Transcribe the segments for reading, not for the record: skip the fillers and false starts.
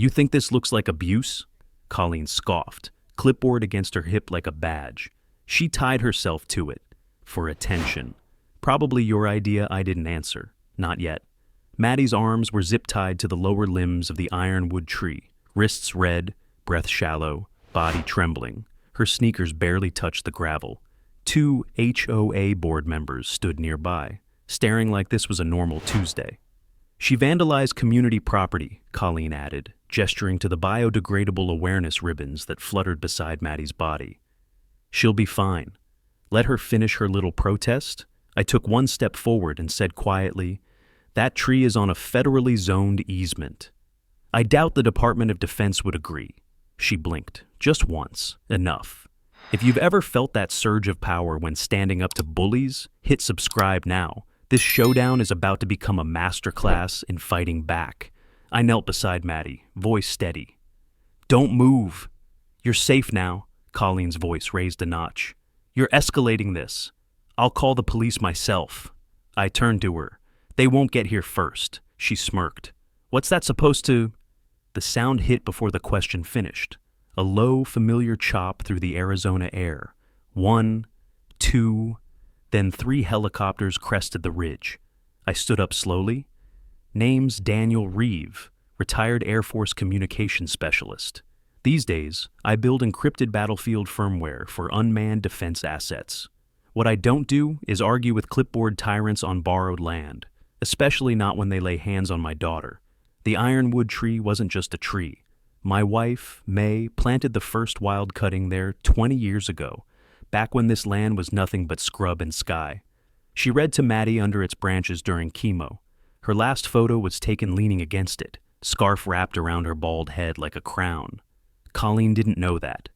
You think this looks like abuse? Colleen scoffed, clipboard against her hip like a badge. She tied herself to it. For attention. Probably your idea. I didn't answer. Not yet. Maddie's arms were zip-tied to the lower limbs of the ironwood tree, wrists red, breath shallow, body trembling. Her sneakers barely touched the gravel. 2 HOA board members stood nearby, staring like this was a normal Tuesday. She vandalized community property, Colleen added, gesturing to the biodegradable awareness ribbons that fluttered beside Maddie's body. She'll be fine. Let her finish her little protest. I took one step forward and said quietly, "That tree is on a federally zoned easement." I doubt the Department of Defense would agree. She blinked. Just once. Enough. If you've ever felt that surge of power when standing up to bullies, hit subscribe now. This showdown is about to become a masterclass in fighting back. I knelt beside Maddie, voice steady. "Don't move. You're safe now." Colleen's voice raised a notch. "You're escalating this. I'll call the police myself." I turned to her. "They won't get here first." She smirked. "What's that supposed to—" The sound hit before the question finished. A low, familiar chop through the Arizona air. 1, 2, then 3 helicopters crested the ridge. I stood up slowly. Name's Daniel Reeve, retired Air Force communications specialist. These days, I build encrypted battlefield firmware for unmanned defense assets. What I don't do is argue with clipboard tyrants on borrowed land, especially not when they lay hands on my daughter. The ironwood tree wasn't just a tree. My wife, May, planted the first wild cutting there 20 years ago, back when this land was nothing but scrub and sky. She read to Maddie under its branches during chemo. Her last photo was taken leaning against it, scarf wrapped around her bald head like a crown. Colleen didn't know that.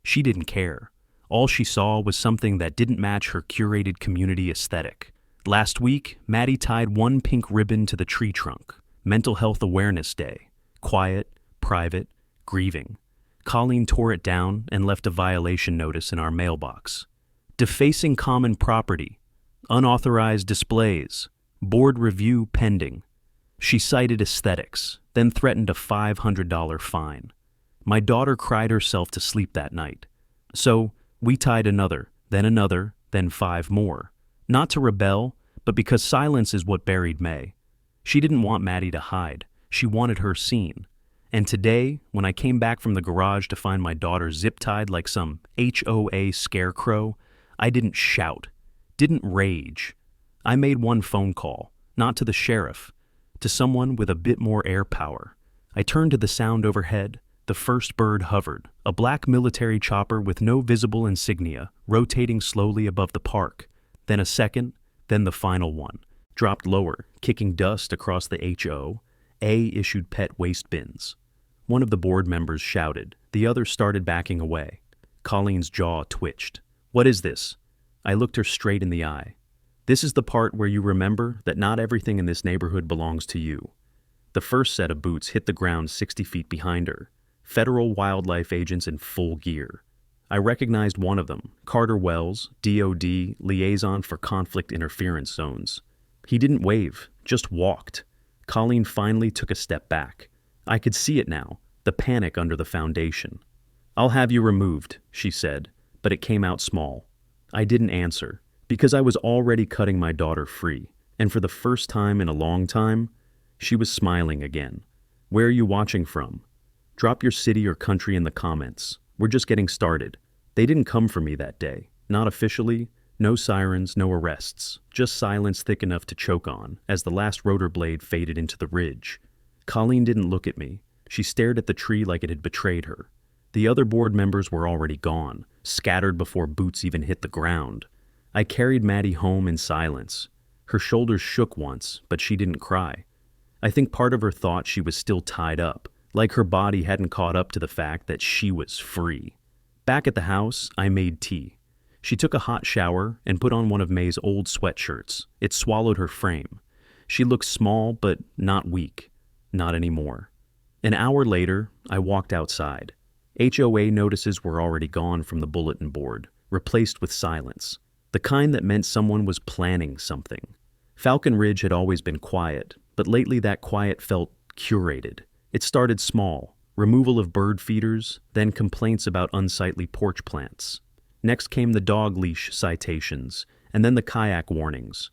She didn't care. All she saw was something that didn't match her curated community aesthetic. Last week, Maddie tied 1 pink ribbon to the tree trunk. Mental Health Awareness Day. Quiet, private, grieving. Colleen tore it down and left a violation notice in our mailbox. Defacing common property. Unauthorized displays. Board review pending. She cited aesthetics, then threatened a $500 fine. My daughter cried herself to sleep that night. So, we tied another, then 5 more. Not to rebel, but because silence is what buried May. She didn't want Maddie to hide. She wanted her seen. And today, when I came back from the garage to find my daughter zip-tied like some HOA scarecrow, I didn't shout, didn't rage. I made one phone call, not to the sheriff, to someone with a bit more air power. I turned to the sound overhead. The first bird hovered, a black military chopper with no visible insignia, rotating slowly above the park. Then a second, then the final one, dropped lower, kicking dust across the HOA issued pet waste bins. One of the board members shouted. The other started backing away. Colleen's jaw twitched. "What is this?" I looked her straight in the eye. "This is the part where you remember that not everything in this neighborhood belongs to you." The first set of boots hit the ground 60 feet behind her. Federal wildlife agents in full gear. I recognized one of them, Carter Wells, DOD, Liaison for Conflict Interference Zones. He didn't wave, just walked. Colleen finally took a step back. I could see it now, the panic under the foundation. "I'll have you removed," she said, but it came out small. I didn't answer, because I was already cutting my daughter free, and for the first time in a long time, she was smiling again. "Where are you watching from? Drop your city or country in the comments. We're just getting started." They didn't come for me that day, not officially. No sirens, no arrests, just silence thick enough to choke on as the last rotor blade faded into the ridge. Colleen didn't look at me. She stared at the tree like it had betrayed her. The other board members were already gone, scattered before boots even hit the ground. I carried Maddie home in silence. Her shoulders shook once, but she didn't cry. I think part of her thought she was still tied up, like her body hadn't caught up to the fact that she was free. Back at the house, I made tea. She took a hot shower and put on one of May's old sweatshirts. It swallowed her frame. She looked small, but not weak. Not anymore. An hour later, I walked outside. HOA notices were already gone from the bulletin board, replaced with silence. The kind that meant someone was planning something. Falcon Ridge had always been quiet, but lately that quiet felt curated. It started small, removal of bird feeders, then complaints about unsightly porch plants. Next came the dog leash citations, and then the kayak warnings.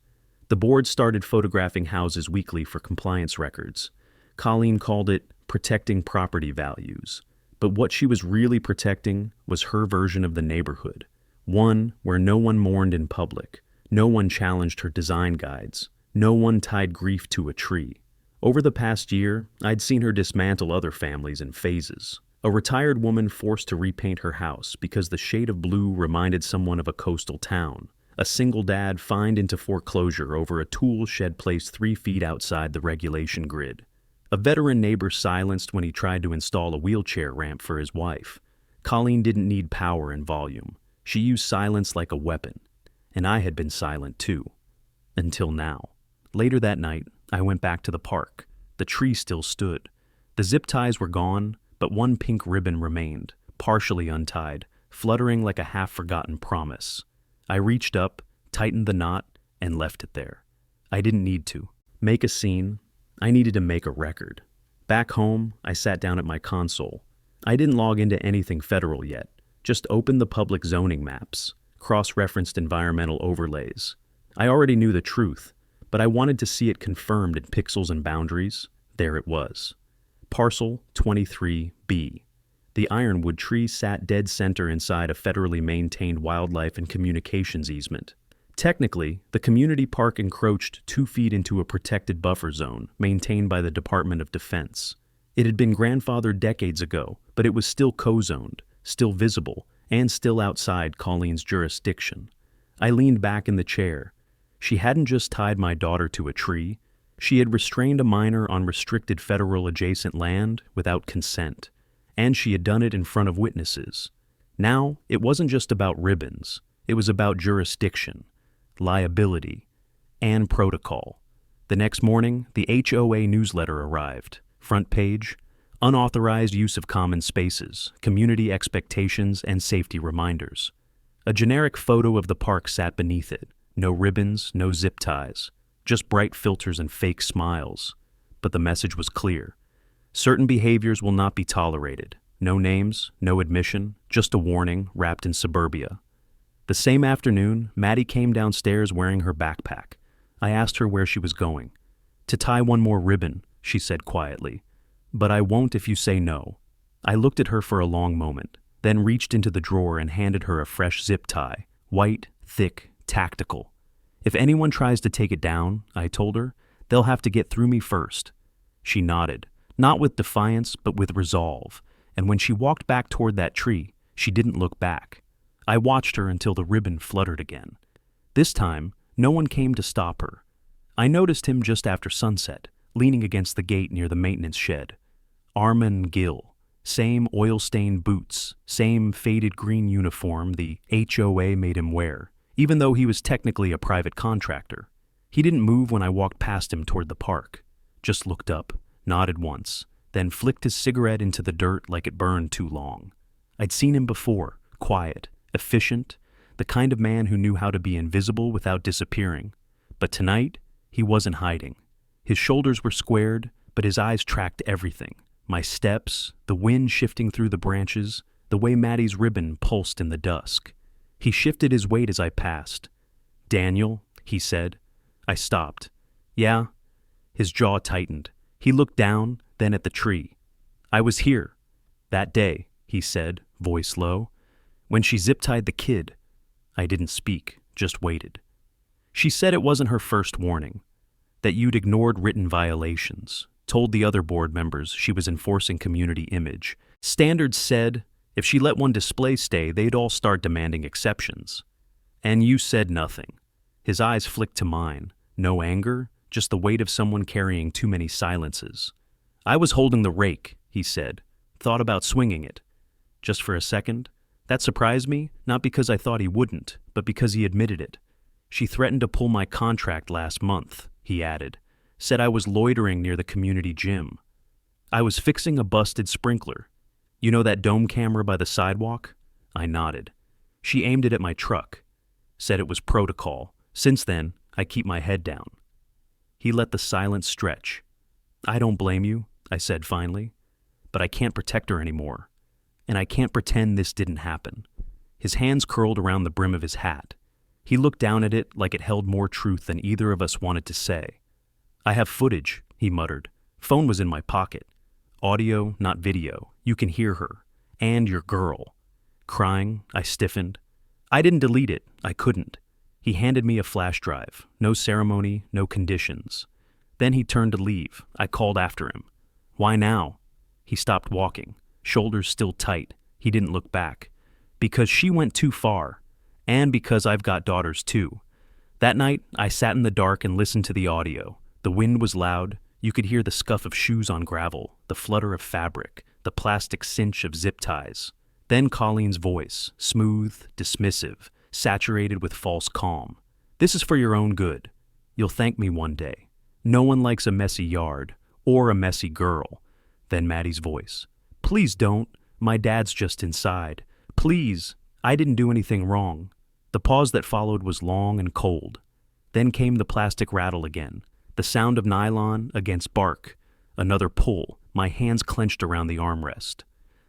The board started photographing houses weekly for compliance records. Colleen called it protecting property values. But what she was really protecting was her version of the neighborhood. One where no one mourned in public, no one challenged her design guides, no one tied grief to a tree. Over the past year, I'd seen her dismantle other families in phases. A retired woman forced to repaint her house because the shade of blue reminded someone of a coastal town. A single dad fined into foreclosure over a tool shed placed 3 feet outside the regulation grid. A veteran neighbor silenced when he tried to install a wheelchair ramp for his wife. Colleen didn't need power and volume. She used silence like a weapon. And I had been silent too. Until now. Later that night, I went back to the park. The tree still stood. The zip ties were gone, but one pink ribbon remained, partially untied, fluttering like a half-forgotten promise. I reached up, tightened the knot, and left it there. I didn't need to make a scene. I needed to make a record. Back home, I sat down at my console. I didn't log into anything federal yet, just opened the public zoning maps, cross-referenced environmental overlays. I already knew the truth, but I wanted to see it confirmed in pixels and boundaries. There it was. Parcel 23B. The ironwood tree sat dead center inside a federally maintained wildlife and communications easement. Technically, the community park encroached 2 feet into a protected buffer zone maintained by the Department of Defense. It had been grandfathered decades ago, but it was still co-zoned, still visible, and still outside Colleen's jurisdiction. I leaned back in the chair. She hadn't just tied my daughter to a tree. She had restrained a minor on restricted federal adjacent land without consent, and she had done it in front of witnesses. Now, it wasn't just about ribbons. It was about jurisdiction, liability, and protocol. The next morning, the HOA newsletter arrived. Front page, unauthorized use of common spaces, community expectations, and safety reminders. A generic photo of the park sat beneath it. No ribbons, no zip ties, just bright filters and fake smiles. But the message was clear. Certain behaviors will not be tolerated. No names, no admission, just a warning wrapped in suburbia. The same afternoon, Maddie came downstairs wearing her backpack. I asked her where she was going. To tie one more ribbon, she said quietly. But I won't if you say no. I looked at her for a long moment, then reached into the drawer and handed her a fresh zip tie, white, thick, tactical. If anyone tries to take it down, I told her, they'll have to get through me first. She nodded, not with defiance, but with resolve, and when she walked back toward that tree, she didn't look back. I watched her until the ribbon fluttered again. This time, no one came to stop her. I noticed him just after sunset, leaning against the gate near the maintenance shed. Armin Gill, same oil-stained boots, same faded green uniform the HOA made him wear, even though he was technically a private contractor. He didn't move when I walked past him toward the park, just looked up, nodded once, then flicked his cigarette into the dirt like it burned too long. I'd seen him before, quiet, efficient, the kind of man who knew how to be invisible without disappearing. But tonight, he wasn't hiding. His shoulders were squared, but his eyes tracked everything. My steps, the wind shifting through the branches, the way Maddie's ribbon pulsed in the dusk. He shifted his weight as I passed. "Daniel," he said. I stopped. "Yeah?" His jaw tightened. He looked down, then at the tree. "I was here. That day," he said, voice low. "When she zip-tied the kid." I didn't speak, just waited. "She said it wasn't her first warning. That you'd ignored written violations. Told the other board members she was enforcing community image. Standards said if she let one display stay, they'd all start demanding exceptions. And you said nothing." His eyes flicked to mine. No anger, just the weight of someone carrying too many silences. "I was holding the rake," he said. "Thought about swinging it." Just for a second. That surprised me, not because I thought he wouldn't, but because he admitted it. "She threatened to pull my contract last month," he added. "Said I was loitering near the community gym. I was fixing a busted sprinkler. You know that dome camera by the sidewalk?" I nodded. "She aimed it at my truck. Said it was protocol. Since then, I keep my head down." He let the silence stretch. "I don't blame you. I said finally. But I can't protect her anymore. And I can't pretend this didn't happen. His hands curled around the brim of his hat. He looked down at it like it held more truth than either of us wanted to say. I have footage, he muttered. Phone was in my pocket. Audio, not video. You can hear her. And your girl. Crying, I stiffened. I didn't delete it. I couldn't. He handed me a flash drive. No ceremony, no conditions. Then he turned to leave. I called after him. Why now? He stopped walking, shoulders still tight. He didn't look back. Because she went too far. And because I've got daughters too. That night, I sat in the dark and listened to the audio. The wind was loud. You could hear the scuff of shoes on gravel, the flutter of fabric, the plastic cinch of zip ties. Then Colleen's voice, smooth, dismissive, saturated with false calm. This is for your own good. You'll thank me one day. No one likes a messy yard, or a messy girl. Then Maddie's voice. Please don't. My dad's just inside. Please. I didn't do anything wrong. The pause that followed was long and cold. Then came the plastic rattle again, the sound of nylon against bark. Another pull, my hands clenched around the armrest.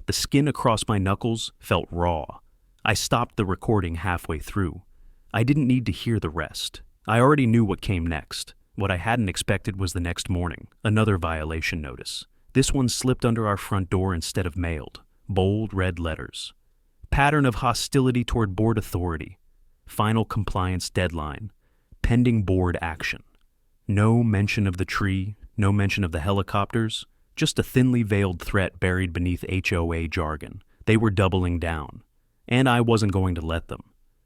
The skin across my knuckles felt raw. I stopped the recording halfway through. I didn't need to hear the rest. I already knew what came next. What I hadn't expected was the next morning, another violation notice. This one slipped under our front door instead of mailed. Bold red letters. Pattern of hostility toward board authority. Final compliance deadline. Pending board action. No mention of the tree, no mention of the helicopters, just a thinly veiled threat buried beneath HOA jargon. They were doubling down. And I wasn't going to let them.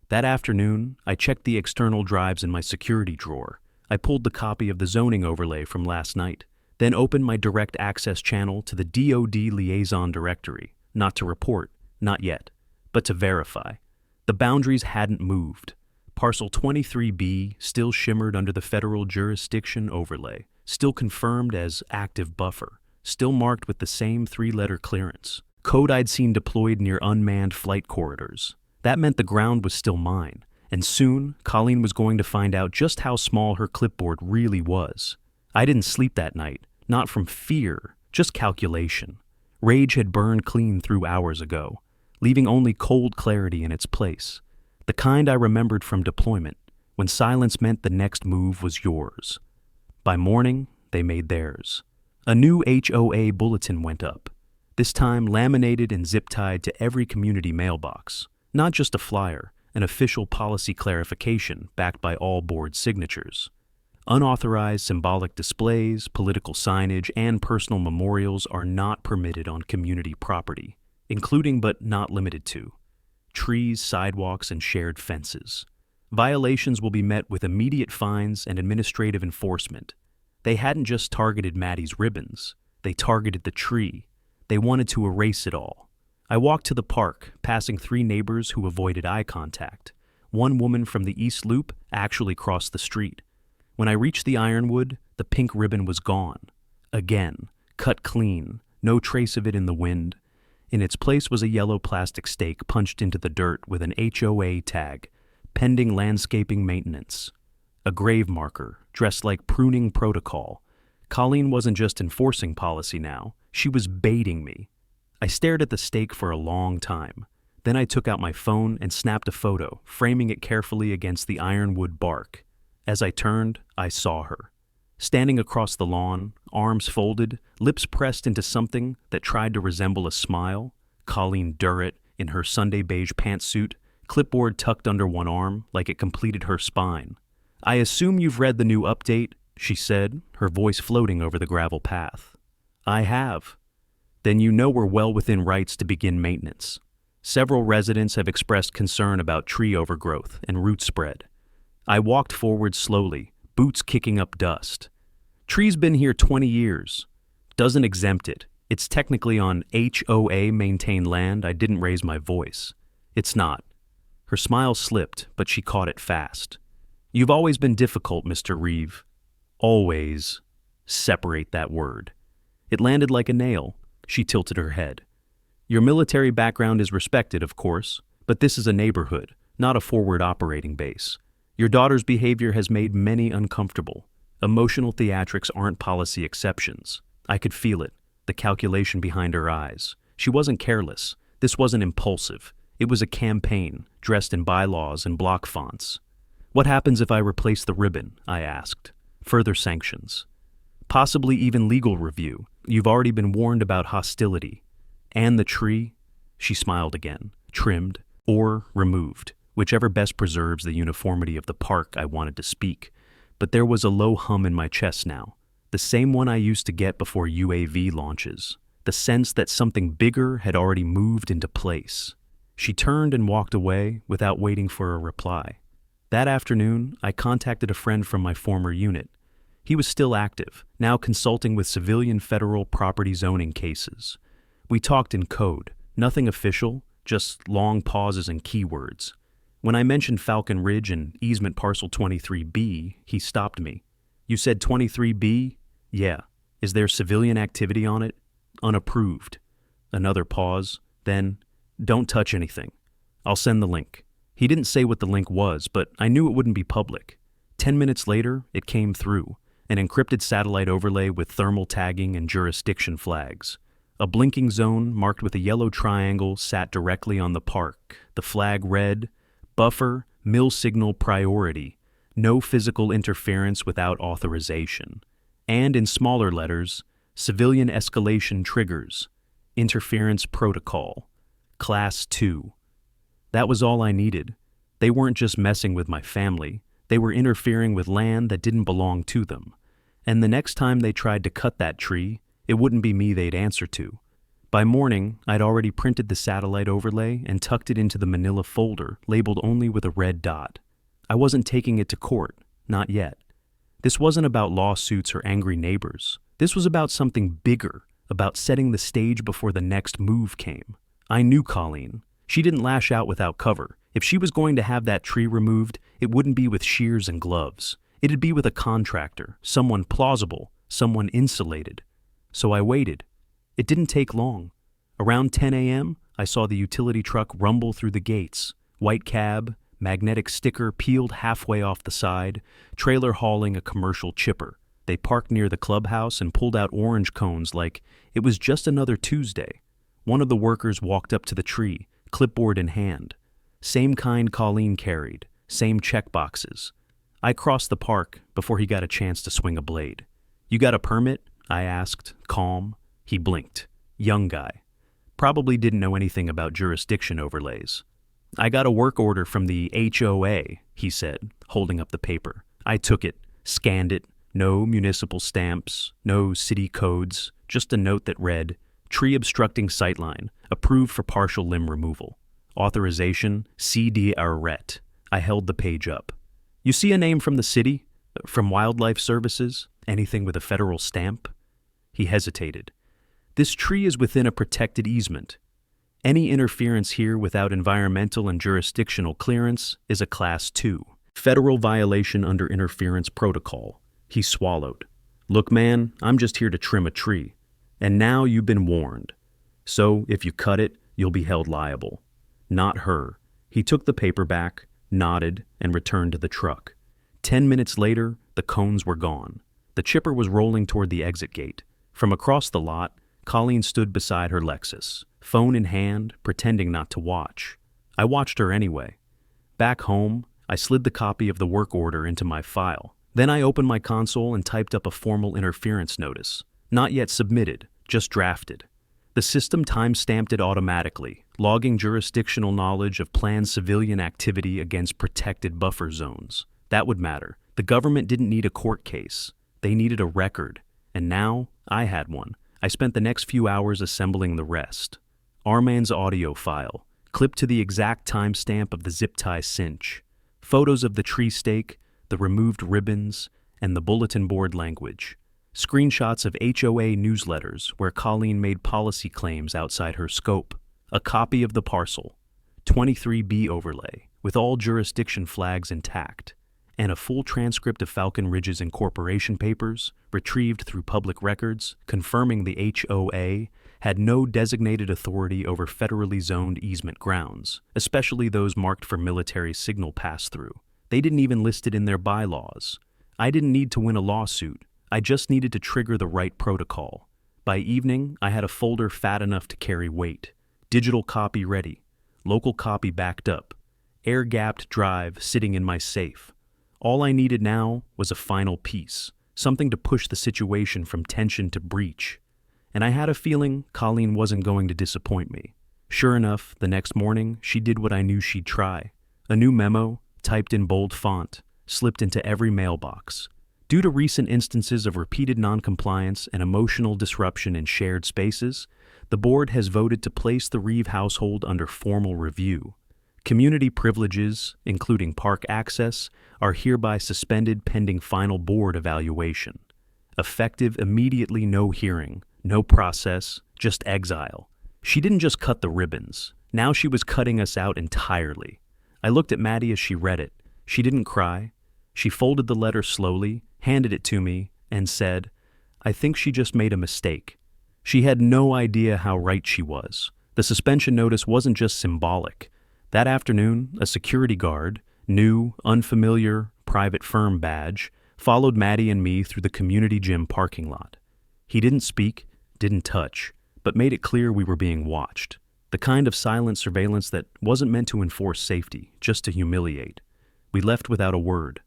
That afternoon, I checked the external drives in my security drawer. I pulled the copy of the zoning overlay from last night, then opened my direct access channel to the DoD liaison directory, not to report, not yet, but to verify. The boundaries hadn't moved. Parcel 23B still shimmered under the federal jurisdiction overlay, still confirmed as active buffer, still marked with the same three-letter clearance. Code I'd seen deployed near unmanned flight corridors. That meant the ground was still mine, and soon Colleen was going to find out just how small her clipboard really was. I didn't sleep that night, not from fear, just calculation. Rage had burned clean through hours ago, leaving only cold clarity in its place. The kind I remembered from deployment, when silence meant the next move was yours. By morning, they made theirs. A new HOA bulletin went up, this time laminated and zip-tied to every community mailbox. Not just a flyer, an official policy clarification backed by all board signatures. Unauthorized symbolic displays, political signage, and personal memorials are not permitted on community property, including but not limited to trees, sidewalks, and shared fences. Violations will be met with immediate fines and administrative enforcement. They hadn't just targeted Maddie's ribbons. They targeted the tree. They wanted to erase it all. I walked to the park, passing 3 neighbors who avoided eye contact. One woman from the East Loop actually crossed the street. When I reached the ironwood, the pink ribbon was gone. Again, cut clean, no trace of it in the wind. In its place was a yellow plastic stake punched into the dirt with an HOA tag, pending landscaping maintenance. A grave marker, dressed like pruning protocol. Colleen wasn't just enforcing policy now, she was baiting me. I stared at the stake for a long time. Then I took out my phone and snapped a photo, framing it carefully against the ironwood bark. As I turned, I saw her. Standing across the lawn, arms folded, lips pressed into something that tried to resemble a smile, Colleen Durrett in her Sunday beige pantsuit, clipboard tucked under one arm like it completed her spine. I assume you've read the new update, she said, her voice floating over the gravel path. I have. Then you know we're well within rights to begin maintenance. Several residents have expressed concern about tree overgrowth and root spread. I walked forward slowly, boots kicking up dust. Tree's been here 20 years. Doesn't exempt it. It's technically on HOA maintained land. I didn't raise my voice. It's not. Her smile slipped, but she caught it fast. You've always been difficult, Mr. Reeve. Always. Separate that word. It landed like a nail. She tilted her head. Your military background is respected, of course, but this is a neighborhood, not a forward operating base. Your daughter's behavior has made many uncomfortable. Emotional theatrics aren't policy exceptions. I could feel it. the calculation behind her eyes. She wasn't careless. This wasn't impulsive. It was a campaign, dressed in bylaws and block fonts. What happens if I replace the ribbon? I asked. Further sanctions. Possibly even legal review. You've already been warned about hostility. And the tree? She smiled again. Trimmed or removed, whichever best preserves the uniformity of the park. I wanted to speak, but there was a low hum in my chest now. The same one I used to get before UAV launches. The sense that something bigger had already moved into place. She turned and walked away without waiting for a reply. That afternoon, I contacted a friend from my former unit. He was still active, now consulting with civilian federal property zoning cases. We talked in code, nothing official, just long pauses and keywords. When I mentioned Falcon Ridge and easement parcel 23B, he stopped me. You said 23B? Yeah. Is there civilian activity on it? Unapproved. Another pause, then, don't touch anything. I'll send the link. He didn't say what the link was, but I knew it wouldn't be public. 10 minutes later, it came through, an encrypted satellite overlay with thermal tagging and jurisdiction flags. A blinking zone marked with a yellow triangle sat directly on the park. The flag read, Buffer, Mill Signal Priority, no physical interference without authorization. And in smaller letters, Civilian Escalation Triggers, Interference Protocol, Class 2. That was all I needed. They weren't just messing with my family, they were interfering with land that didn't belong to them. And the next time they tried to cut that tree, it wouldn't be me they'd answer to. By morning, I'd already printed the satellite overlay and tucked it into the manila folder labeled only with a red dot. I wasn't taking it to court, not yet. This wasn't about lawsuits or angry neighbors. This was about something bigger, about setting the stage before the next move came. I knew Colleen. She didn't lash out without cover. If she was going to have that tree removed, it wouldn't be with shears and gloves. It'd be with a contractor, someone plausible, someone insulated. So I waited. It didn't take long. Around 10 a.m., I saw the utility truck rumble through the gates. White cab, magnetic sticker peeled halfway off the side, trailer hauling a commercial chipper. They parked near the clubhouse and pulled out orange cones like it was just another Tuesday. One of the workers walked up to the tree, clipboard in hand. Same kind Colleen carried, same check boxes. I crossed the park before he got a chance to swing a blade. You got a permit? I asked, calm. He blinked. Young guy. Probably didn't know anything about jurisdiction overlays. I got a work order from the HOA, he said, holding up the paper. I took it, scanned it. No municipal stamps, no city codes, just a note that read, tree obstructing sightline, approved for partial limb removal. Authorization, CD Arret. I held the page up. You see a name from the city? From Wildlife Services? Anything with a federal stamp? He hesitated. This tree is within a protected easement. Any interference here without environmental and jurisdictional clearance is a Class 2. Federal violation under interference protocol. He swallowed. Look, man, I'm just here to trim a tree. And now you've been warned. So if you cut it, you'll be held liable. Not her. He took the paper back, nodded, and returned to the truck. 10 minutes later, the cones were gone. The chipper was rolling toward the exit gate. From across the lot, Colleen stood beside her Lexus, phone in hand, pretending not to watch. I watched her anyway. Back home, I slid the copy of the work order into my file. Then I opened my console and typed up a formal interference notice. Not yet submitted, just drafted. The system time-stamped it automatically, logging jurisdictional knowledge of planned civilian activity against protected buffer zones. That would matter. The government didn't need a court case. They needed a record. And now, I had one. I spent the next few hours assembling the rest. Armand's audio file, clipped to the exact timestamp of the zip tie cinch. Photos of the tree stake, the removed ribbons, and the bulletin board language. Screenshots of HOA newsletters where Colleen made policy claims outside her scope. A copy of the parcel, 23B overlay, with all jurisdiction flags intact, and a full transcript of Falcon Ridge's incorporation papers, retrieved through public records, confirming the HOA had no designated authority over federally zoned easement grounds, especially those marked for military signal pass-through. They didn't even list it in their bylaws. I didn't need to win a lawsuit. I just needed to trigger the right protocol. By evening, I had a folder fat enough to carry weight. Digital copy ready. Local copy backed up. Air-gapped drive sitting in my safe. All I needed now was a final piece, something to push the situation from tension to breach. And I had a feeling Colleen wasn't going to disappoint me. Sure enough, the next morning, she did what I knew she'd try. A new memo, typed in bold font, slipped into every mailbox. Due to recent instances of repeated noncompliance and emotional disruption in shared spaces, the board has voted to place the Reeve household under formal review. Community privileges, including park access, are hereby suspended pending final board evaluation. Effective immediately, no hearing, no process, just exile. She didn't just cut the ribbons. Now she was cutting us out entirely. I looked at Maddie as she read it. She didn't cry. She folded the letter slowly, handed it to me, and said, "I think she just made a mistake." She had no idea how right she was. The suspension notice wasn't just symbolic. That afternoon, a security guard, new, unfamiliar, private firm badge, followed Maddie and me through the community gym parking lot. He didn't speak, didn't touch, but made it clear we were being watched. The kind of silent surveillance that wasn't meant to enforce safety, just to humiliate. We left without a word.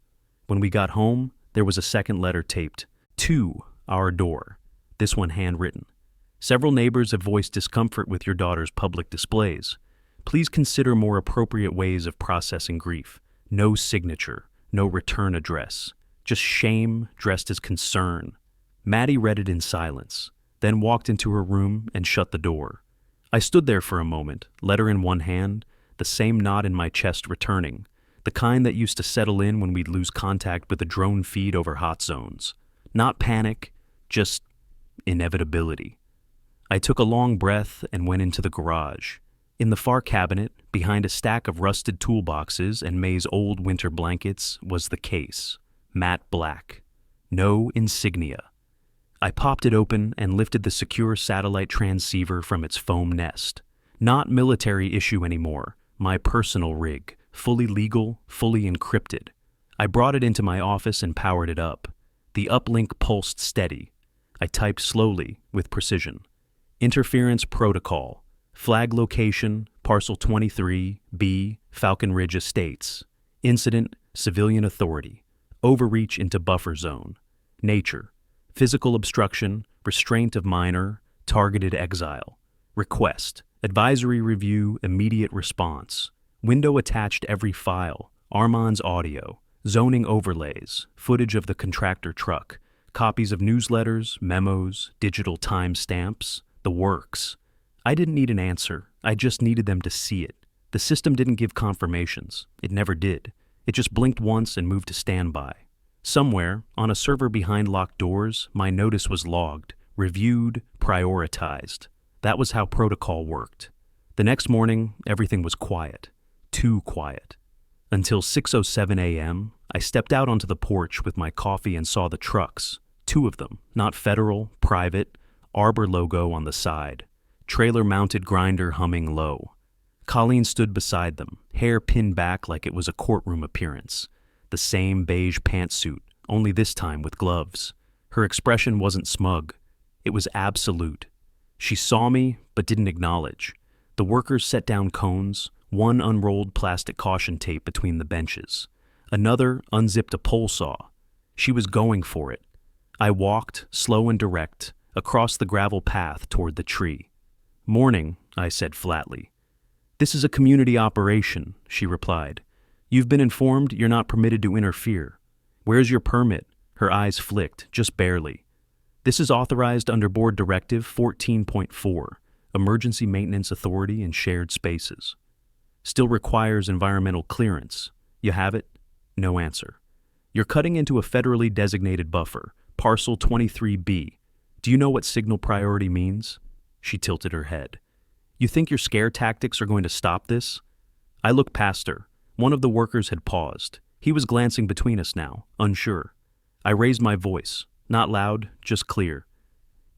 When we got home, there was a second letter taped to our door, this one handwritten. Several neighbors have voiced discomfort with your daughter's public displays. Please consider more appropriate ways of processing grief. No signature, no return address. Just shame dressed as concern. Maddie read it in silence, then walked into her room and shut the door. I stood there for a moment, letter in one hand, the same knot in my chest returning, the kind that used to settle in when we'd lose contact with a drone feed over hot zones. Not panic, just inevitability. I took a long breath and went into the garage. In the far cabinet, behind a stack of rusted toolboxes and May's old winter blankets, was the case, matte black. No insignia. I popped it open and lifted the secure satellite transceiver from its foam nest. Not military issue anymore, my personal rig, fully legal, fully encrypted. I brought it into my office and powered it up. The uplink pulsed steady. I typed slowly, with precision. Interference protocol. Flag location, parcel 23, B, Falcon Ridge Estates. Incident, civilian authority. Overreach into buffer zone. Nature. Physical obstruction, restraint of minor, targeted exile. Request, advisory review, immediate response. Window attached every file, Armand's audio, zoning overlays, footage of the contractor truck, copies of newsletters, memos, digital timestamps, the works. I didn't need an answer, I just needed them to see it. The system didn't give confirmations, it never did. It just blinked once and moved to standby. Somewhere, on a server behind locked doors, my notice was logged, reviewed, prioritized. That was how protocol worked. The next morning, everything was quiet. Too quiet. Until 6:07 a.m., I stepped out onto the porch with my coffee and saw the trucks. 2 of them, not federal, private, Arbor logo on the side. Trailer-mounted grinder humming low. Colleen stood beside them, hair pinned back like it was a courtroom appearance. The same beige pantsuit, only this time with gloves. Her expression wasn't smug. It was absolute. She saw me, but didn't acknowledge. The workers set down cones, one unrolled plastic caution tape between the benches. Another unzipped a pole saw. She was going for it. I walked, slow and direct, across the gravel path toward the tree. "Morning," I said flatly. "This is a community operation," she replied. "You've been informed you're not permitted to interfere. Where's your permit?" Her eyes flicked, just barely. "This is authorized under Board Directive 14.4, Emergency Maintenance Authority in Shared Spaces. Still requires environmental clearance. You have it?" No answer. "You're cutting into a federally designated buffer, parcel 23B. Do you know what signal priority means?" She tilted her head. "You think your scare tactics are going to stop this?" I looked past her. One of the workers had paused. He was glancing between us now, unsure. I raised my voice, not loud, just clear.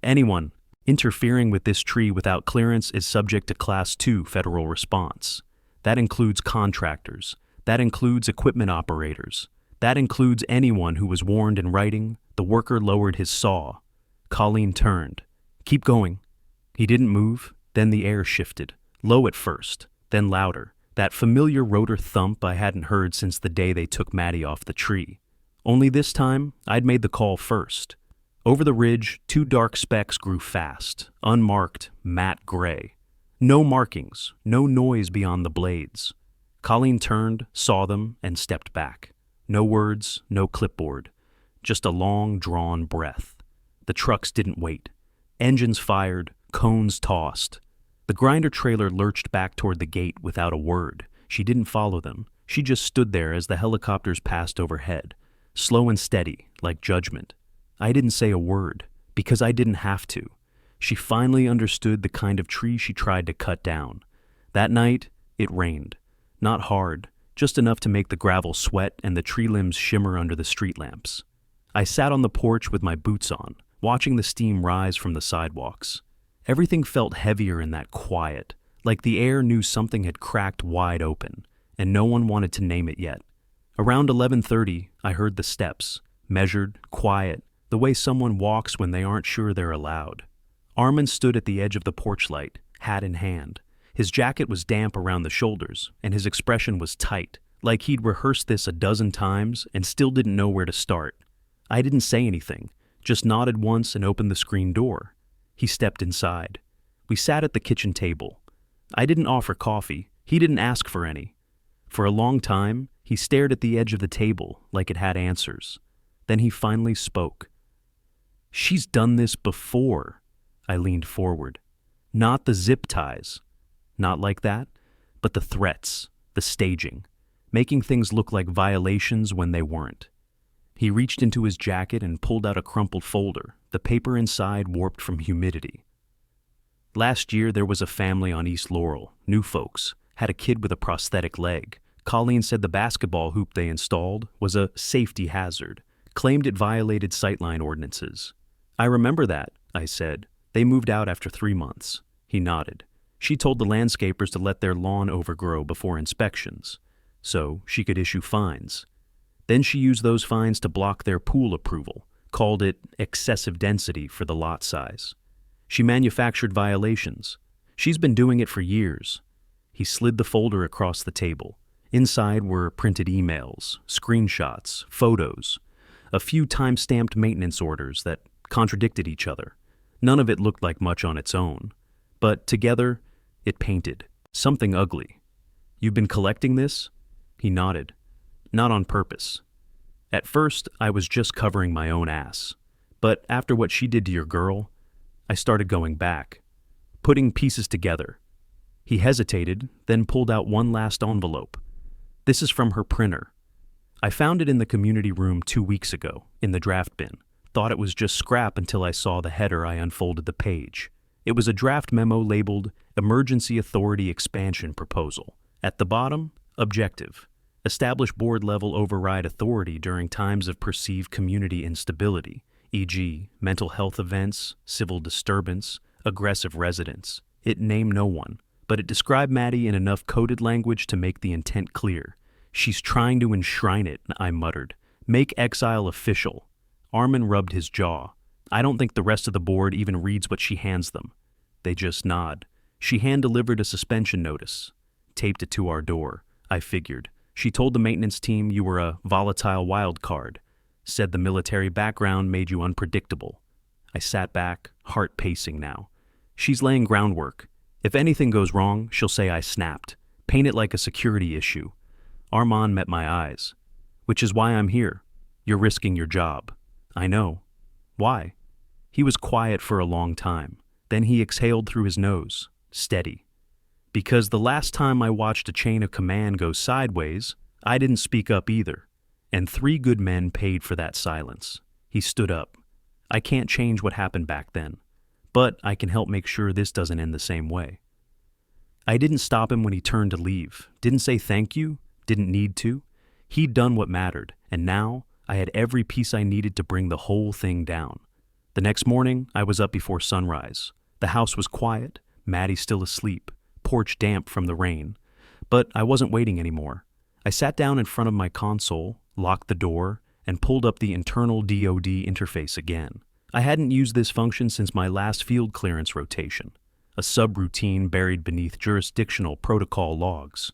"Anyone interfering with this tree without clearance is subject to Class 2 federal response. That includes contractors. That includes equipment operators. That includes anyone who was warned in writing." The worker lowered his saw. Colleen turned. Keep going. He didn't move, then the air shifted, low at first, then louder, that familiar rotor thump I hadn't heard since the day they took Maddie off the tree. Only this time, I'd made the call first. Over the ridge, 2 dark specks grew fast, unmarked, matte gray. No markings, no noise beyond the blades. Colleen turned, saw them, and stepped back. No words, no clipboard. Just a long, drawn breath. The trucks didn't wait. Engines fired, cones tossed. The grinder trailer lurched back toward the gate without a word. She didn't follow them. She just stood there as the helicopters passed overhead, slow and steady, like judgment. I didn't say a word, because I didn't have to. She finally understood the kind of tree she tried to cut down. That night, it rained. Not hard, just enough to make the gravel sweat and the tree limbs shimmer under the street lamps. I sat on the porch with my boots on, watching the steam rise from the sidewalks. Everything felt heavier in that quiet, like the air knew something had cracked wide open, and no one wanted to name it yet. Around 11:30, I heard the steps, measured, quiet, the way someone walks when they aren't sure they're allowed. Armin stood at the edge of the porch light, hat in hand. His jacket was damp around the shoulders, and his expression was tight, like he'd rehearsed this a dozen times and still didn't know where to start. I didn't say anything, just nodded once and opened the screen door. He stepped inside. We sat at the kitchen table. I didn't offer coffee. He didn't ask for any. For a long time, he stared at the edge of the table like it had answers. Then he finally spoke. "She's done this before." I leaned forward. Not the zip ties. Not like that, but the threats, the staging, making things look like violations when they weren't. He reached into his jacket and pulled out a crumpled folder, the paper inside warped from humidity. Last year, there was a family on East Laurel, new folks, had a kid with a prosthetic leg. Colleen said the basketball hoop they installed was a safety hazard, claimed it violated sightline ordinances. "I remember that," I said. "They moved out after 3 months." He nodded. She told the landscapers to let their lawn overgrow before inspections, so she could issue fines. Then she used those fines to block their pool approval, called it excessive density for the lot size. She manufactured violations. She's been doing it for years. He slid the folder across the table. Inside were printed emails, screenshots, photos, a few time-stamped maintenance orders that contradicted each other. None of it looked like much on its own, but together, it painted something ugly. "You've been collecting this?" He nodded. "Not on purpose. At first, I was just covering my own ass. But after what she did to your girl, I started going back, putting pieces together." He hesitated, then pulled out one last envelope. "This is from her printer. I found it in the community room 2 weeks ago, in the draft bin. Thought it was just scrap until I saw the header. I unfolded the page. It was a draft memo labeled Emergency Authority Expansion Proposal. At the bottom, objective. Establish board-level override authority during times of perceived community instability, e.g., mental health events, civil disturbance, aggressive residents. It named no one, but it described Maddie in enough coded language to make the intent clear. "She's trying to enshrine it," I muttered. "Make exile official." Armin rubbed his jaw. "I don't think the rest of the board even reads what she hands them. They just nod." She hand-delivered a suspension notice. Taped it to our door, I figured. She told the maintenance team you were a volatile wild card. Said the military background made you unpredictable. I sat back, heart pacing now. She's laying groundwork. If anything goes wrong, she'll say I snapped. Paint it like a security issue. Armand met my eyes. "Which is why I'm here. You're risking your job." "I know." "Why?" He was quiet for a long time. Then he exhaled through his nose, steady. "Because the last time I watched a chain of command go sideways, I didn't speak up either. And 3 good men paid for that silence." He stood up. "I can't change what happened back then, but I can help make sure this doesn't end the same way." I didn't stop him when he turned to leave. Didn't say thank you. Didn't need to. He'd done what mattered, and now I had every piece I needed to bring the whole thing down. The next morning, I was up before sunrise. The house was quiet, Maddie still asleep, porch damp from the rain. But I wasn't waiting anymore. I sat down in front of my console, locked the door, and pulled up the internal DoD interface again. I hadn't used this function since my last field clearance rotation, a subroutine buried beneath jurisdictional protocol logs.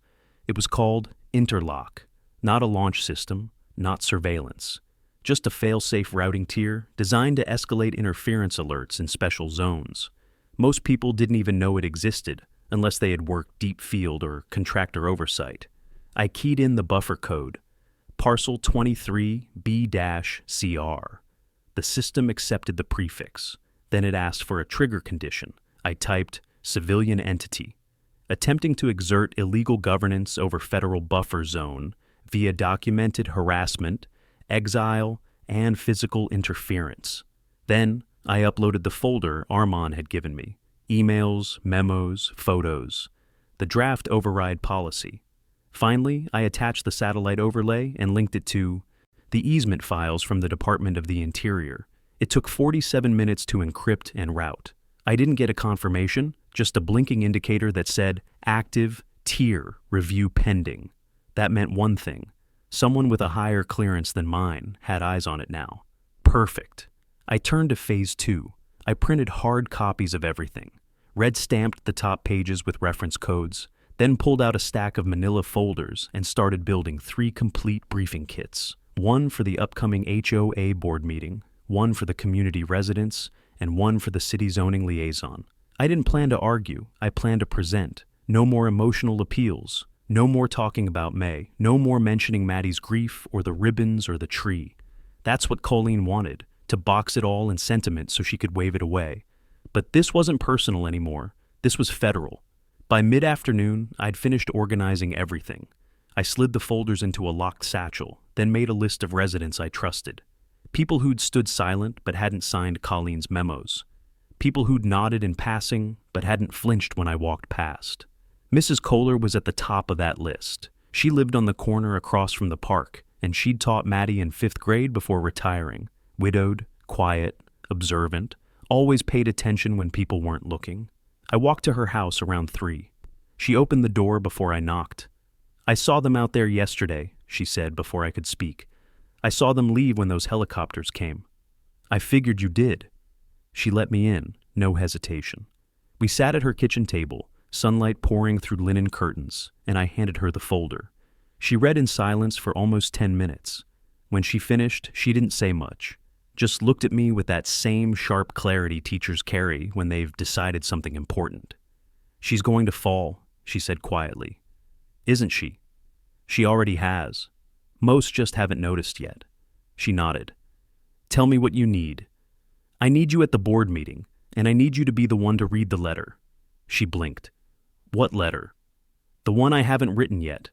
It was called interlock, not a launch system, not surveillance, just a fail-safe routing tier designed to escalate interference alerts in special zones. Most people didn't even know it existed unless they had worked deep field or contractor oversight. I keyed in the buffer code, parcel 23B-CR. The system accepted the prefix. Then it asked for a trigger condition. I typed civilian entity, attempting to exert illegal governance over federal buffer zone via documented harassment, exile, and physical interference. Then I uploaded the folder Armand had given me, emails, memos, photos, the draft override policy. Finally, I attached the satellite overlay and linked it to the easement files from the Department of the Interior. It took 47 minutes to encrypt and route. I didn't get a confirmation, just a blinking indicator that said active tier review pending. That meant one thing. Someone with a higher clearance than mine had eyes on it now. Perfect. I turned to phase 2. I printed hard copies of everything, red-stamped the top pages with reference codes, then pulled out a stack of manila folders and started building 3 complete briefing kits. One for the upcoming HOA board meeting, one for the community residents, and one for the city zoning liaison. I didn't plan to argue, I planned to present. No more emotional appeals. No more talking about May. No more mentioning Maddie's grief or the ribbons or the tree. That's what Colleen wanted, to box it all in sentiment so she could wave it away. But this wasn't personal anymore. This was federal. By mid-afternoon, I'd finished organizing everything. I slid the folders into a locked satchel, then made a list of residents I trusted. People who'd stood silent but hadn't signed Colleen's memos. People who'd nodded in passing but hadn't flinched when I walked past. Mrs. Kohler was at the top of that list. She lived on the corner across from the park, and she'd taught Maddie in 5th grade before retiring. Widowed, quiet, observant, always paid attention when people weren't looking. I walked to her house around 3. She opened the door before I knocked. "I saw them out there yesterday," she said before I could speak. "I saw them leave when those helicopters came." "I figured you did." She let me in, no hesitation. We sat at her kitchen table, sunlight pouring through linen curtains, and I handed her the folder. She read in silence for almost 10 minutes. When she finished, she didn't say much, just looked at me with that same sharp clarity teachers carry when they've decided something important. "She's going to fall," she said quietly. "Isn't she?" "She already has. Most just haven't noticed yet." She nodded. "Tell me what you need." "I need you at the board meeting, and I need you to be the one to read the letter." She blinked. "What letter?" "The one I haven't written yet.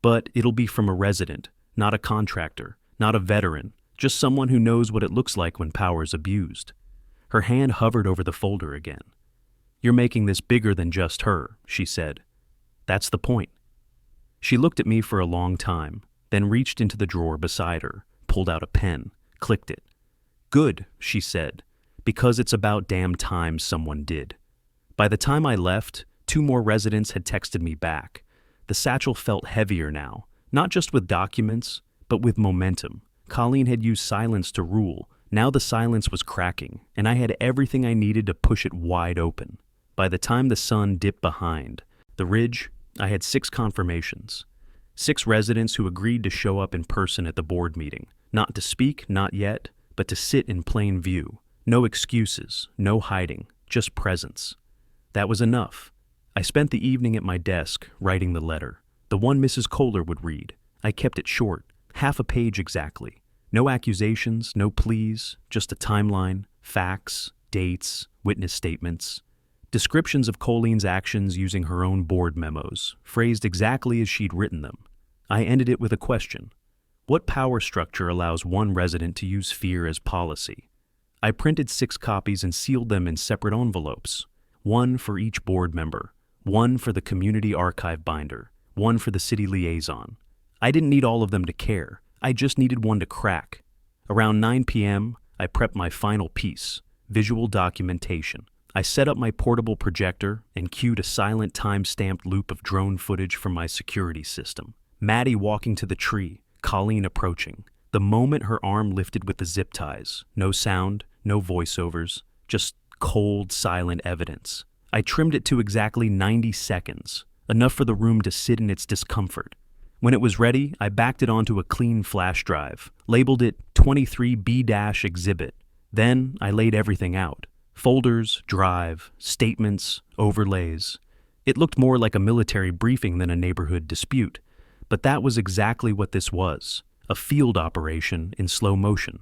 But it'll be from a resident, not a contractor, not a veteran, just someone who knows what it looks like when power's abused." Her hand hovered over the folder again. "You're making this bigger than just her," she said. "That's the point." She looked at me for a long time, then reached into the drawer beside her, pulled out a pen, clicked it. "Good," she said, "because it's about damn time someone did." By the time I left, 2 more residents had texted me back. The satchel felt heavier now, not just with documents, but with momentum. Colleen had used silence to rule. Now the silence was cracking, and I had everything I needed to push it wide open. By the time the sun dipped behind the ridge, I had 6 confirmations. 6 residents who agreed to show up in person at the board meeting. Not to speak, not yet, but to sit in plain view. No excuses, no hiding, just presence. That was enough. I spent the evening at my desk writing the letter, the one Mrs. Kohler would read. I kept it short, half a page exactly. No accusations, no pleas, just a timeline, facts, dates, witness statements. Descriptions of Colleen's actions using her own board memos, phrased exactly as she'd written them. I ended it with a question. What power structure allows one resident to use fear as policy? I printed 6 copies and sealed them in separate envelopes. One for each board member, one for the community archive binder, one for the city liaison. I didn't need all of them to care. I just needed one to crack. Around 9 p.m., I prepped my final piece, visual documentation. I set up my portable projector and cued a silent time-stamped loop of drone footage from my security system. Maddie walking to the tree, Colleen approaching. The moment her arm lifted with the zip ties, no sound, no voiceovers, just cold, silent evidence. I trimmed it to exactly 90 seconds, enough for the room to sit in its discomfort. When it was ready, I backed it onto a clean flash drive, labeled it 23B-Exhibit. Then I laid everything out. Folders, drive, statements, overlays. It looked more like a military briefing than a neighborhood dispute, but that was exactly what this was, a field operation in slow motion.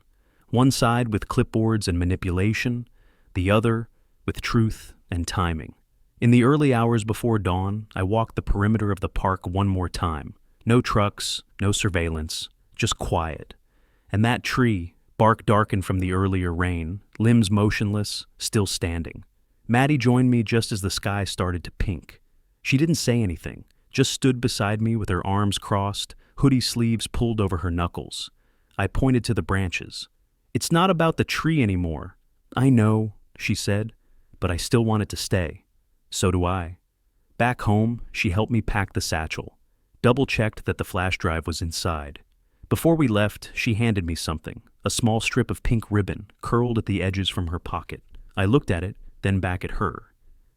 One side with clipboards and manipulation, the other with truth and timing. In the early hours before dawn, I walked the perimeter of the park one more time. No trucks, no surveillance, just quiet. And that tree, bark darkened from the earlier rain, limbs motionless, still standing. Maddie joined me just as the sky started to pink. She didn't say anything, just stood beside me with her arms crossed, hoodie sleeves pulled over her knuckles. I pointed to the branches. "It's not about the tree anymore." "I know," she said, "but I still want it to stay." "So do I." Back home, she helped me pack the satchel, double-checked that the flash drive was inside. Before we left, she handed me something, a small strip of pink ribbon curled at the edges from her pocket. I looked at it, then back at her.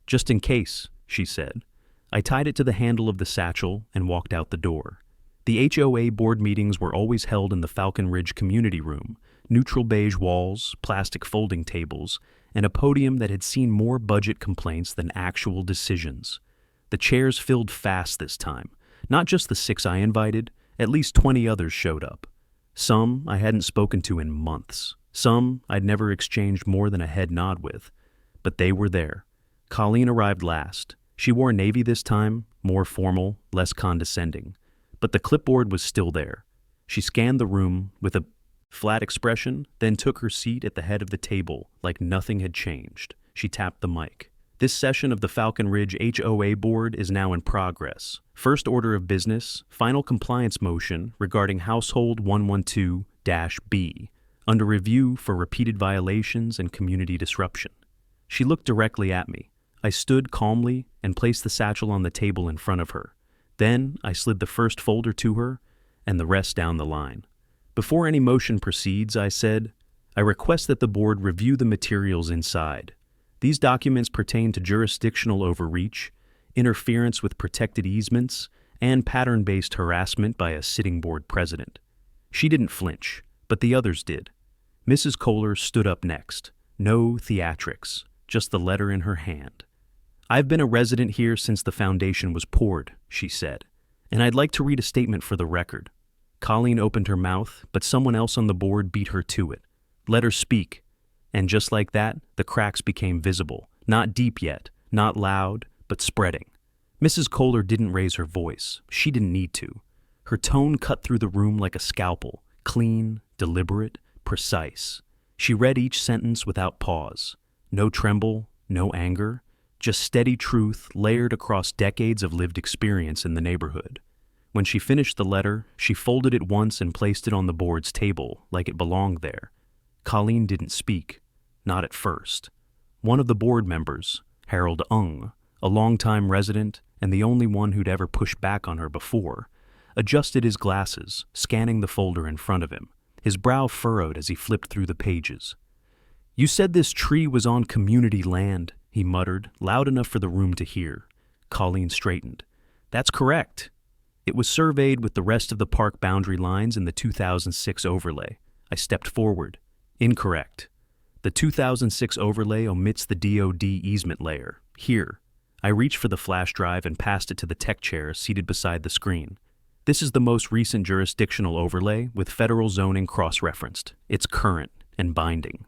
"Just in case," she said. I tied it to the handle of the satchel and walked out the door. The HOA board meetings were always held in the Falcon Ridge community room, neutral beige walls, plastic folding tables, and a podium that had seen more budget complaints than actual decisions. The chairs filled fast this time. Not just the 6 I invited, at least 20 others showed up. Some I hadn't spoken to in months. Some I'd never exchanged more than a head nod with. But they were there. Colleen arrived last. She wore navy this time, more formal, less condescending. But the clipboard was still there. She scanned the room with a flat expression, then took her seat at the head of the table like nothing had changed. She tapped the mic. "This session of the Falcon Ridge HOA board is now in progress. First order of business, final compliance motion regarding Household 112-B, under review for repeated violations and community disruption." She looked directly at me. I stood calmly and placed the satchel on the table in front of her. Then I slid the first folder to her and the rest down the line. "Before any motion proceeds," I said, "I request that the board review the materials inside. These documents pertain to jurisdictional overreach, interference with protected easements, and pattern-based harassment by a sitting board president." She didn't flinch, but the others did. Mrs. Kohler stood up next. No theatrics, just the letter in her hand. "I've been a resident here since the foundation was poured," she said, "and I'd like to read a statement for the record." Colleen opened her mouth, but someone else on the board beat her to it. "Let her speak." And just like that, the cracks became visible. Not deep yet, not loud, but spreading. Mrs. Kohler didn't raise her voice. She didn't need to. Her tone cut through the room like a scalpel, clean, deliberate, precise. She read each sentence without pause. No tremble, no anger, just steady truth layered across decades of lived experience in the neighborhood. When she finished the letter, she folded it once and placed it on the board's table like it belonged there. Colleen didn't speak, not at first. One of the board members, Harold Ung, a longtime resident and the only one who'd ever pushed back on her before, adjusted his glasses, scanning the folder in front of him. His brow furrowed as he flipped through the pages. "You said this tree was on community land," he muttered, loud enough for the room to hear. Colleen straightened. "That's correct. It was surveyed with the rest of the park boundary lines in the 2006 overlay." I stepped forward. "Incorrect. The 2006 overlay omits the DOD easement layer. Here." I reached for the flash drive and passed it to the tech chair seated beside the screen. "This is the most recent jurisdictional overlay with federal zoning cross-referenced. It's current and binding."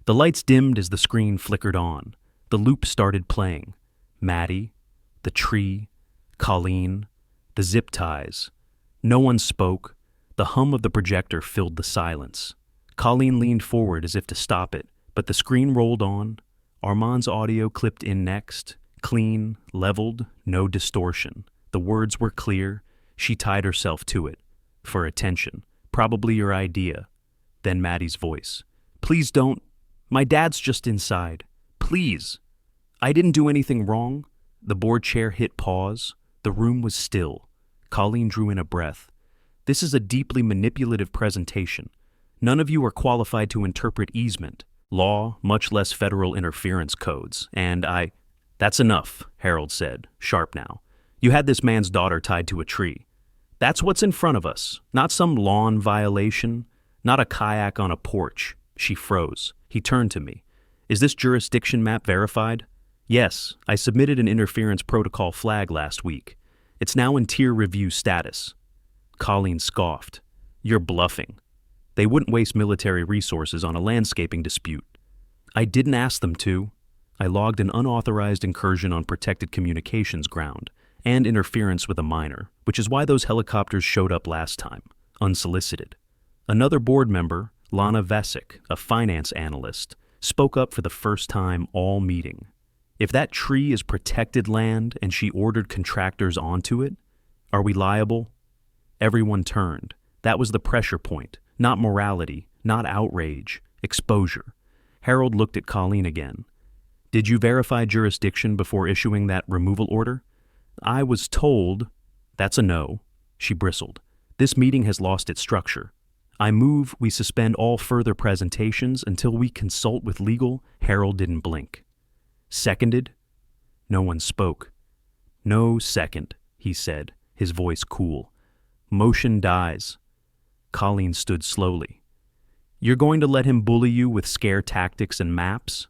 The lights dimmed as the screen flickered on. The loop started playing. Maddie, the tree, Colleen, the zip ties. No one spoke. The hum of the projector filled the silence. Colleen leaned forward as if to stop it, but the screen rolled on. Armand's audio clipped in next. Clean, leveled, no distortion. The words were clear. She tied herself to it. "For attention. Probably your idea." Then Maddie's voice. "Please don't. My dad's just inside. Please." I didn't do anything wrong. The board chair hit pause. The room was still. Colleen drew in a breath. "This is a deeply manipulative presentation. None of you are qualified to interpret easement. law, much less federal interference codes, and That's enough, Harold said, sharp now. You had this man's daughter tied to a tree. That's what's in front of us, not some lawn violation, not a kayak on a porch. She froze. He turned to me. Is this jurisdiction map verified? Yes, I submitted an interference protocol flag last week. It's now in tier review status. Colleen scoffed. You're bluffing. They wouldn't waste military resources on a landscaping dispute. I didn't ask them to. I logged an unauthorized incursion on protected communications ground and interference with a minor, which is why those helicopters showed up last time, unsolicited. Another board member, Lana Vesic, a finance analyst, spoke up for the first time all meeting. If that tree is protected land and she ordered contractors onto it, are we liable? Everyone turned. That was the pressure point, not morality, not outrage, exposure. Harold looked at Colleen again. Did you verify jurisdiction before issuing that removal order? I was told. That's a no, she bristled. This meeting has lost its structure. I move we suspend all further presentations until we consult with legal. Harold didn't blink. Seconded? No one spoke. No second, he said, his voice cool. Motion dies. Colleen stood slowly. You're going to let him bully you with scare tactics and maps?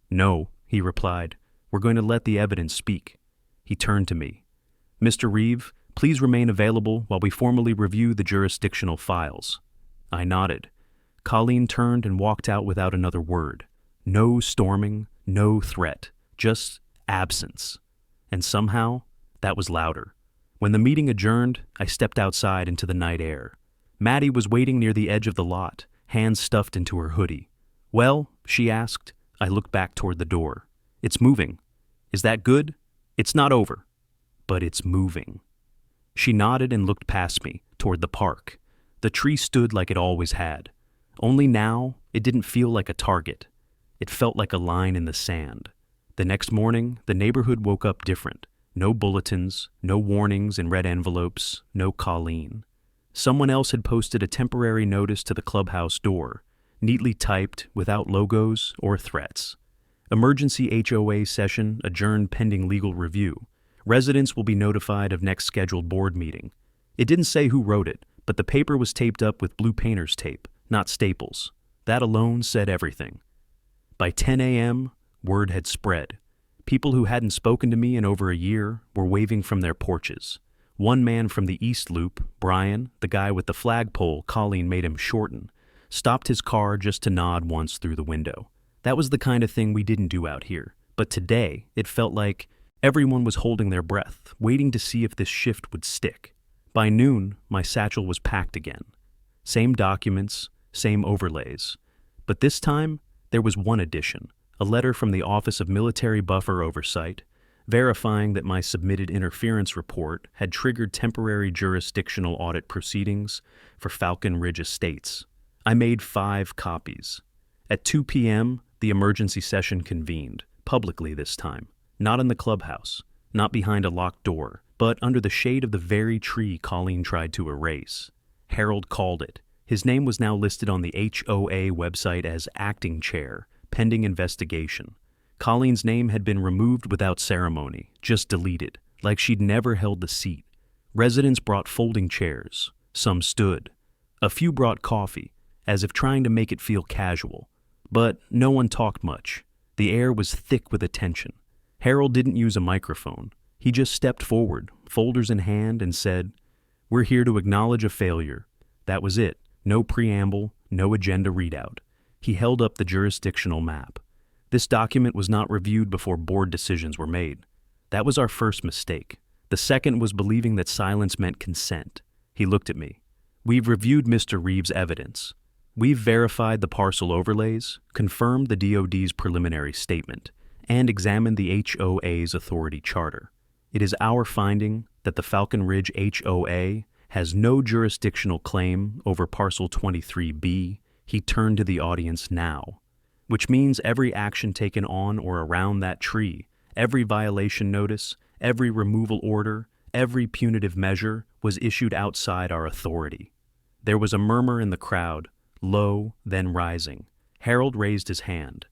No, he replied. We're going to let the evidence speak. He turned to me. Mr. Reeve, please remain available while we formally review the jurisdictional files. I nodded. Colleen turned and walked out without another word. No storming, no threat, just absence. And somehow, that was louder. When the meeting adjourned, I stepped outside into the night air. Maddie was waiting near the edge of the lot, hands stuffed into her hoodie. Well, she asked. I looked back toward the door. It's moving. Is that good? It's not over. But it's moving. She nodded and looked past me, toward the park. The tree stood like it always had. Only now, it didn't feel like a target. It felt like a line in the sand. The next morning, the neighborhood woke up different. No bulletins, no warnings in red envelopes, no Colleen. Someone else had posted a temporary notice to the clubhouse door, neatly typed without logos or threats. Emergency HOA session adjourned pending legal review. Residents will be notified of next scheduled board meeting. It didn't say who wrote it, but the paper was taped up with blue painter's tape, not staples. That alone said everything. By 10 a.m., word had spread. People who hadn't spoken to me in over a year were waving from their porches. One man from the East Loop, Brian, the guy with the flagpole Colleen made him shorten, stopped his car just to nod once through the window. That was the kind of thing we didn't do out here. But today, it felt like everyone was holding their breath, waiting to see if this shift would stick. By noon, my satchel was packed again. Same documents, same overlays. But this time, there was one addition, a letter from the Office of Military Buffer Oversight, verifying that my submitted interference report had triggered temporary jurisdictional audit proceedings for Falcon Ridge Estates. I made 5 copies. At 2 p.m., the emergency session convened, publicly this time, not in the clubhouse, not behind a locked door, but under the shade of the very tree Colleen tried to erase. Harold called it. His name was now listed on the HOA website as acting chair, pending investigation. Colleen's name had been removed without ceremony, just deleted, like she'd never held the seat. Residents brought folding chairs. Some stood. A few brought coffee, as if trying to make it feel casual. But no one talked much. The air was thick with attention. Harold didn't use a microphone. He just stepped forward, folders in hand, and said, "We're here to acknowledge a failure." That was it. No preamble, no agenda readout. He held up the jurisdictional map. This document was not reviewed before board decisions were made. That was our first mistake. The second was believing that silence meant consent. He looked at me. We've reviewed Mr. Reeves' evidence. We've verified the parcel overlays, confirmed the DoD's preliminary statement, and examined the HOA's authority charter. It is our finding that the Falcon Ridge HOA has no jurisdictional claim over Parcel 23B. He turned to the audience now, which means every action taken on or around that tree, every violation notice, every removal order, every punitive measure was issued outside our authority. There was a murmur in the crowd, low, then rising. Harold raised his hand.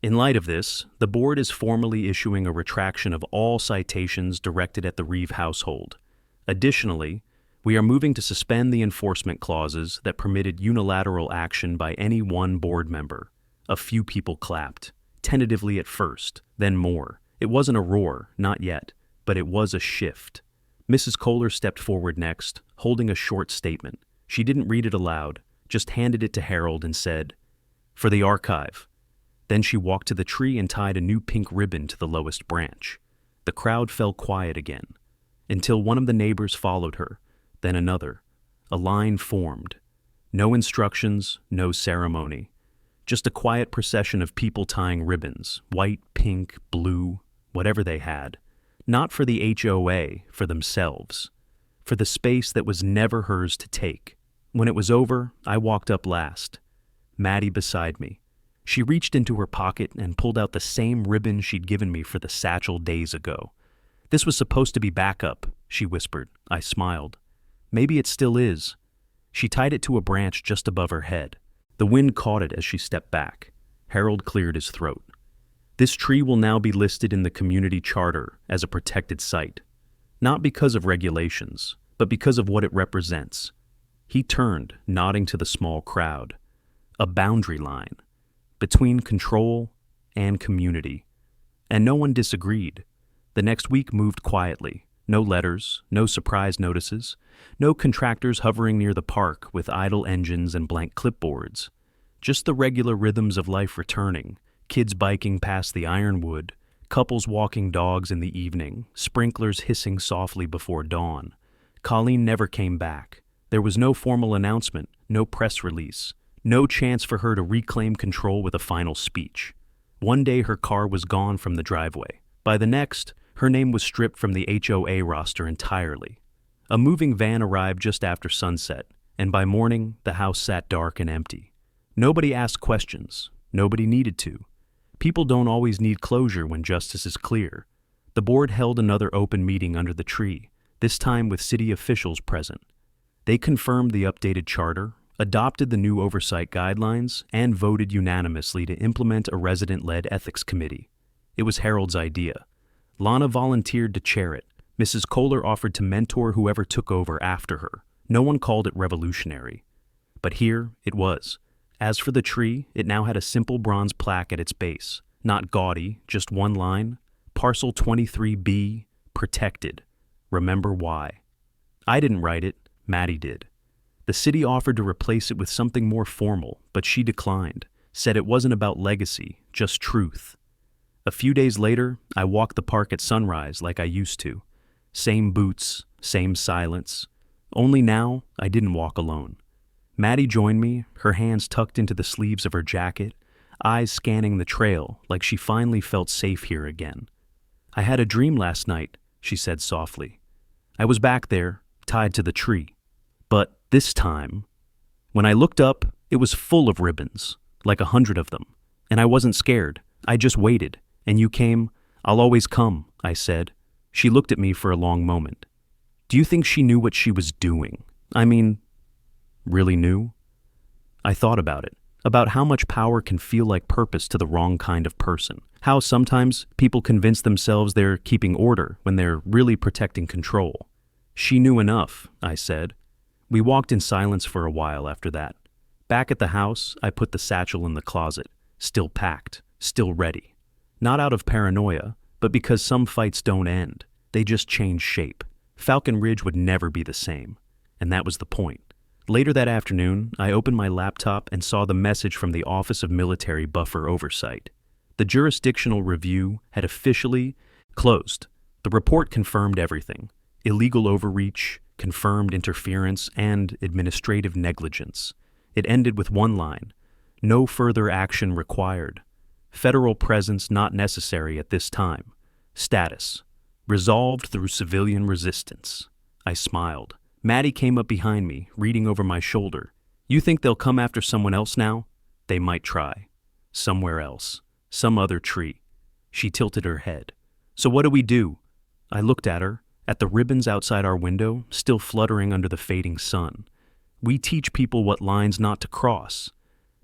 In light of this, the board is formally issuing a retraction of all citations directed at the Reeve household. Additionally, we are moving to suspend the enforcement clauses that permitted unilateral action by any one board member. A few people clapped, tentatively at first, then more. It wasn't a roar, not yet, but it was a shift. Mrs. Kohler stepped forward next, holding a short statement. She didn't read it aloud, just handed it to Harold and said, "For the archive." Then she walked to the tree and tied a new pink ribbon to the lowest branch. The crowd fell quiet again, until one of the neighbors followed her, then another. A line formed. No instructions, no ceremony. Just a quiet procession of people tying ribbons, white, pink, blue, whatever they had. Not for the HOA, for themselves. For the space that was never hers to take. When it was over, I walked up last. Maddie beside me. She reached into her pocket and pulled out the same ribbon she'd given me for the satchel days ago. "This was supposed to be backup," she whispered. I smiled. "Maybe it still is." She tied it to a branch just above her head. The wind caught it as she stepped back. Harold cleared his throat. "This tree will now be listed in the community charter as a protected site. Not because of regulations, but because of what it represents." He turned, nodding to the small crowd. A boundary line between control and community. And no one disagreed. The next week moved quietly. No letters, no surprise notices, no contractors hovering near the park with idle engines and blank clipboards. Just the regular rhythms of life returning, kids biking past the ironwood, couples walking dogs in the evening, sprinklers hissing softly before dawn. Colleen never came back. There was no formal announcement, no press release, no chance for her to reclaim control with a final speech. One day her car was gone from the driveway. By the next, her name was stripped from the HOA roster entirely. A moving van arrived just after sunset, and by morning, the house sat dark and empty. Nobody asked questions. Nobody needed to. People don't always need closure when justice is clear. The board held another open meeting under the tree, this time with city officials present. They confirmed the updated charter, adopted the new oversight guidelines, and voted unanimously to implement a resident-led ethics committee. It was Harold's idea. Lana volunteered to chair it. Mrs. Kohler offered to mentor whoever took over after her. No one called it revolutionary. But here it was. As for the tree, it now had a simple bronze plaque at its base. Not gaudy, just one line. Parcel 23B, protected. Remember why. I didn't write it, Maddie did. The city offered to replace it with something more formal, but she declined, said it wasn't about legacy, just truth. A few days later, I walked the park at sunrise like I used to. Same boots, same silence. Only now, I didn't walk alone. Maddie joined me, her hands tucked into the sleeves of her jacket, eyes scanning the trail like she finally felt safe here again. "I had a dream last night," she said softly. "I was back there, tied to the tree. But this time, when I looked up, it was full of ribbons, like 100 of them. And I wasn't scared. I just waited. And you came. 'I'll always come,' I said." She looked at me for a long moment. "Do you think she knew what she was doing? I mean, really knew?" I thought about it, about how much power can feel like purpose to the wrong kind of person. How sometimes people convince themselves they're keeping order when they're really protecting control. "She knew enough," I said. We walked in silence for a while after that. Back at the house, I put the satchel in the closet, still packed, still ready. Not out of paranoia, but because some fights don't end. They just change shape. Falcon Ridge would never be the same. And that was the point. Later that afternoon, I opened my laptop and saw the message from the Office of Military Buffer Oversight. The jurisdictional review had officially closed. The report confirmed everything. Illegal overreach, confirmed interference, and administrative negligence. It ended with one line: "No further action required. Federal presence not necessary at this time. Status: resolved through civilian resistance." I smiled. Maddie came up behind me, reading over my shoulder. "You think they'll come after someone else now?" "They might try. Somewhere else. Some other tree." She tilted her head. "So what do we do?" I looked at her, at the ribbons outside our window, still fluttering under the fading sun. "We teach people what lines not to cross.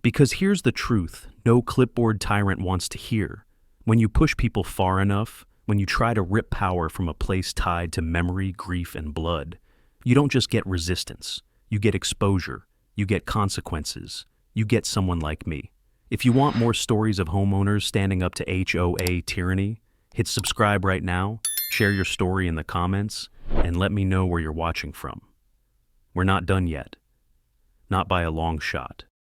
Because here's the truth, no clipboard tyrant wants to hear. When you push people far enough, when you try to rip power from a place tied to memory, grief, and blood, you don't just get resistance. You get exposure. You get consequences. You get someone like me. If you want more stories of homeowners standing up to HOA tyranny, hit subscribe right now, share your story in the comments, and let me know where you're watching from. We're not done yet. Not by a long shot.